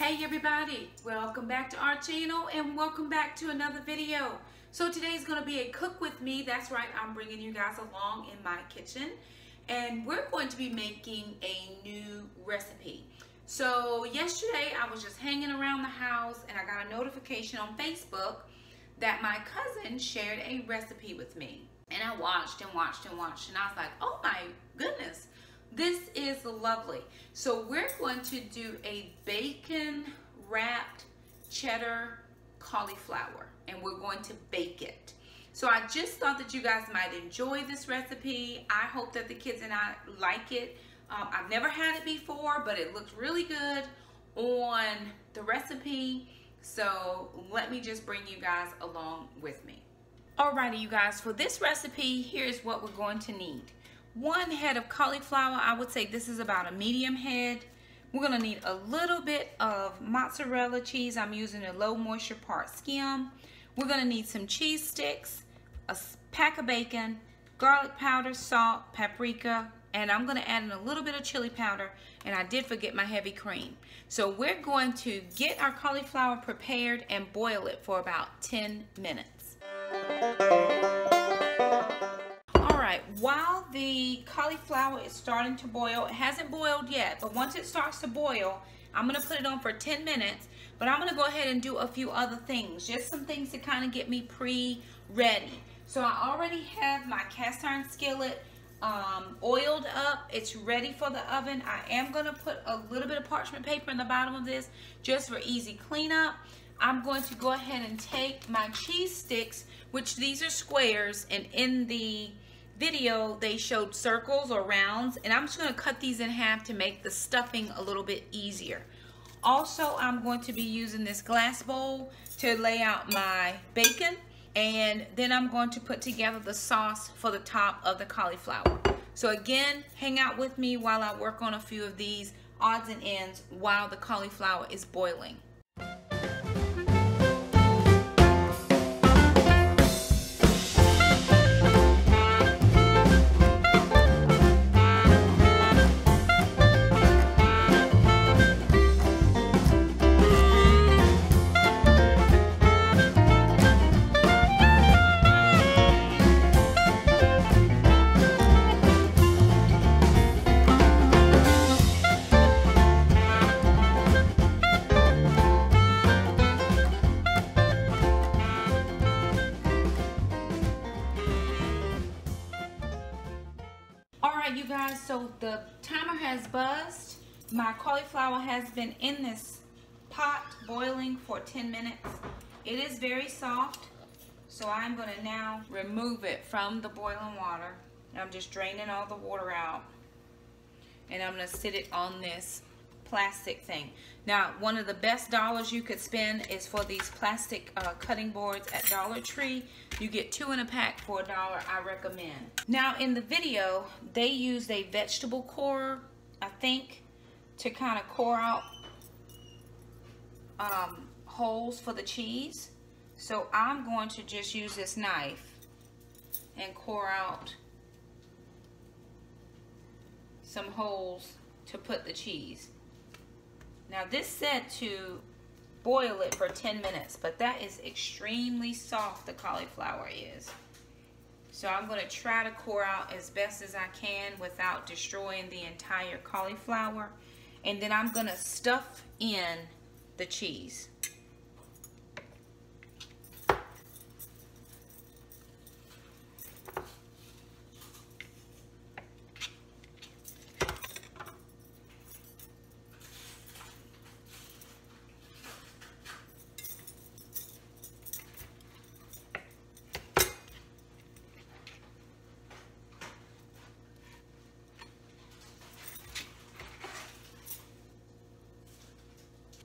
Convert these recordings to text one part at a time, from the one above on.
Hey everybody, welcome back to our channel and welcome back to another video. So today's going to be a cook with me. That's right, I'm bringing you guys along in my kitchen and we're going to be making a new recipe. So yesterday I was just hanging around the house and I got a notification on Facebook that my cousin shared a recipe with me. And I watched and I was like, oh my goodness. This is lovely. So we're going to do a bacon wrapped cheddar cauliflower and we're going to bake it. So I just thought that you guys might enjoy this recipe. I hope that the kids and I like it. I've never had it before, but it looks really good on the recipe. So let me just bring you guys along with me. Alrighty, you guys, for this recipe, here's what we're going to need. 1 head of cauliflower. I would say this is about a medium head. We're going to need a little bit of mozzarella cheese. I'm using a low moisture part skim. We're going to need some cheese sticks, a pack of bacon, garlic powder, salt, paprika, and I'm going to add in a little bit of chili powder, and I did forget my heavy cream. So we're going to get our cauliflower prepared and boil it for about 10 minutes. While the cauliflower is starting to boil, it hasn't boiled yet, but once it starts to boil, I'm going to put it on for 10 minutes, but I'm going to go ahead and do a few other things, just some things to kind of get me pre-ready. So I already have my cast iron skillet oiled up. It's ready for the oven. I am going to put a little bit of parchment paper in the bottom of this just for easy cleanup. I'm going to go ahead and take my cheese sticks, which these are squares, and in the video they showed circles or rounds, and I'm just going to cut these in half to make the stuffing a little bit easier. Also, I'm going to be using this glass bowl to lay out my bacon, and then I'm going to put together the sauce for the top of the cauliflower. So again, hang out with me while I work on a few of these odds and ends while the cauliflower is boiling. Alright you guys, so the timer has buzzed. My cauliflower has been in this pot boiling for 10 minutes. It is very soft, so I'm going to now remove it from the boiling water. I'm just draining all the water out, and I'm going to sit it on this plastic thing. Now, one of the best dollars you could spend is for these plastic cutting boards at Dollar Tree. You get 2 in a pack for $1, I recommend. Now, in the video, they used a vegetable corer, I think, to kind of core out holes for the cheese. So I'm going to just use this knife and core out some holes to put the cheese. Now this said to boil it for 10 minutes, but that is extremely soft, the cauliflower is. So I'm going to try to core out as best as I can without destroying the entire cauliflower. And then I'm going to stuff in the cheese.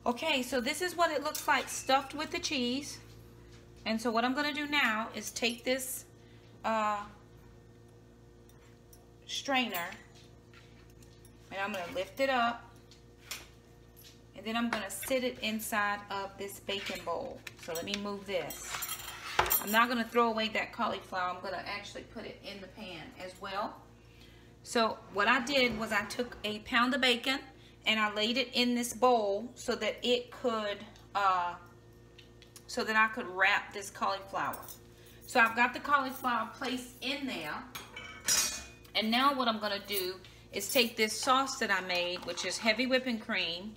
Okay, so this is what it looks like stuffed with the cheese. And so what I'm going to do now is take this strainer and I'm going to lift it up, and then I'm going to sit it inside of this bacon bowl. So let me move this. I'm not going to throw away that cauliflower. I'm going to actually put it in the pan as well. So what I did was I took a pound of bacon and I laid it in this bowl so that it could, so that I could wrap this cauliflower. So I've got the cauliflower placed in there. And now what I'm gonna do is take this sauce that I made, which is heavy whipping cream,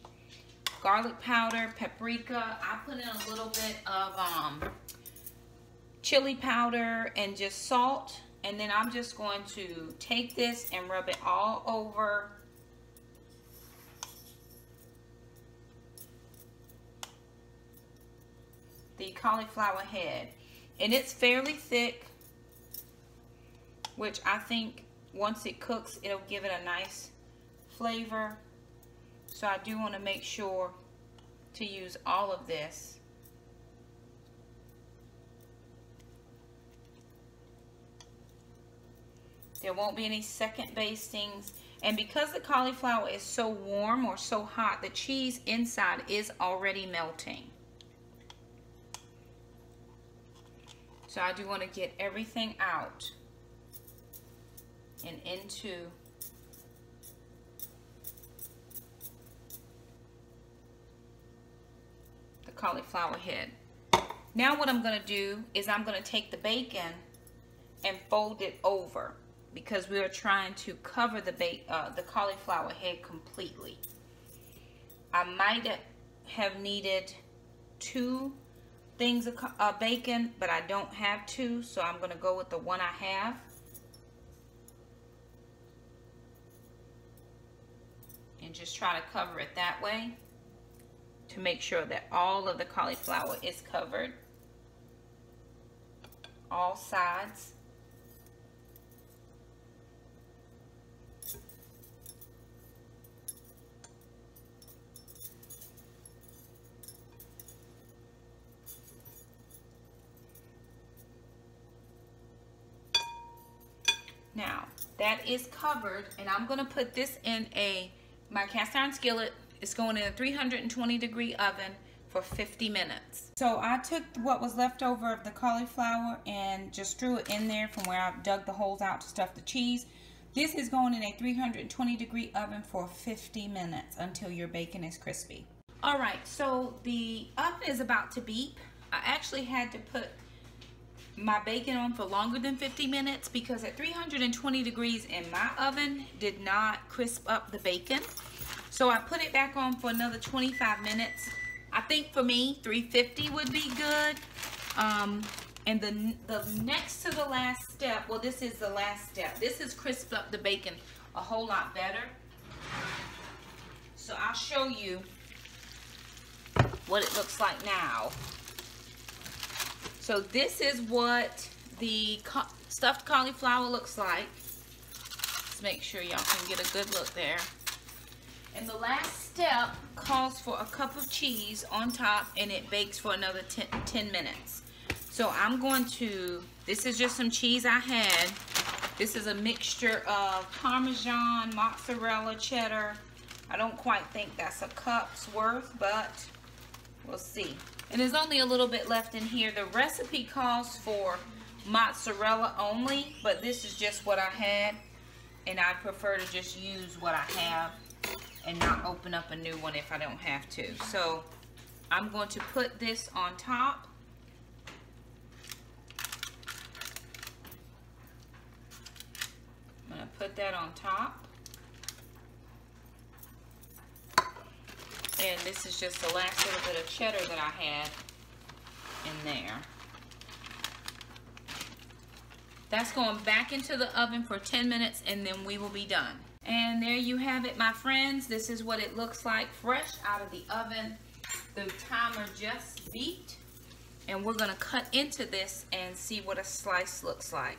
garlic powder, paprika. I put in a little bit of chili powder and just salt. And then I'm just going to take this and rub it all over the cauliflower head. And it's fairly thick, which I think once it cooks, it'll give it a nice flavor. So I do want to make sure to use all of this. There won't be any second bastings. And because the cauliflower is so warm or so hot, the cheese inside is already melting. So I do want to get everything out and into the cauliflower head. Now what I'm going to do is I'm going to take the bacon and fold it over, because we are trying to cover the cauliflower head completely. I might have needed 2 things of bacon, but I don't have 2, so I'm going to go with the one I have. And just try to cover it that way to make sure that all of the cauliflower is covered, all sides. Now that is covered, and I'm going to put this in my cast iron skillet. It's going in a 320-degree oven for 50 minutes. So I took what was left over of the cauliflower and just threw it in there from where I've dug the holes out to stuff the cheese. This is going in a 320-degree oven for 50 minutes until your bacon is crispy. All right, so the oven is about to beep. I actually had to put my bacon on for longer than 50 minutes because at 320 degrees in my oven did not crisp up the bacon. So I put it back on for another 25 minutes. I think for me 350 would be good. And the next to the last step, well, this is the last step. This has crisped up the bacon a whole lot better. So I'll show you what it looks like now. So this is what the stuffed cauliflower looks like. Let's make sure y'all can get a good look there. And the last step calls for a cup of cheese on top, and it bakes for another 10 minutes. So I'm going to, this is just some cheese I had. This is a mixture of Parmesan, mozzarella, cheddar. I don't quite think that's a cup's worth, but we'll see. And there's only a little bit left in here. The recipe calls for mozzarella only, but this is just what I had, and I prefer to just use what I have and not open up a new one if I don't have to. So I'm going to put this on top. I'm going to put that on top. And this is just the last little bit of cheddar that I had in there. That's going back into the oven for 10 minutes, and then we will be done. And there you have it, my friends. This is what it looks like fresh out of the oven. The timer just beeped, and we're going to cut into this and see what a slice looks like.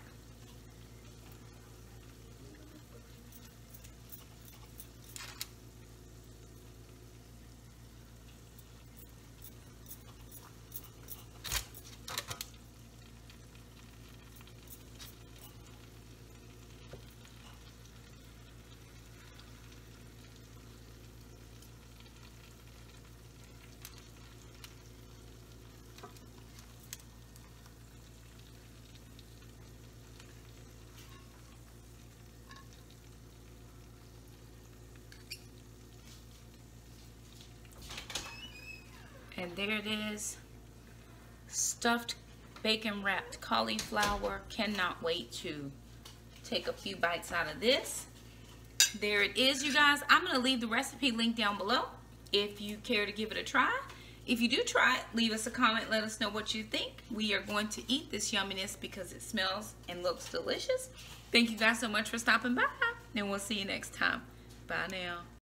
And there it is. Stuffed bacon wrapped cauliflower. Cannot wait to take a few bites out of this. There it is, you guys. I'm going to leave the recipe link down below if you care to give it a try. If you do try it, leave us a comment. Let us know what you think. We are going to eat this yumminess because it smells and looks delicious. Thank you guys so much for stopping by, and we'll see you next time. Bye now.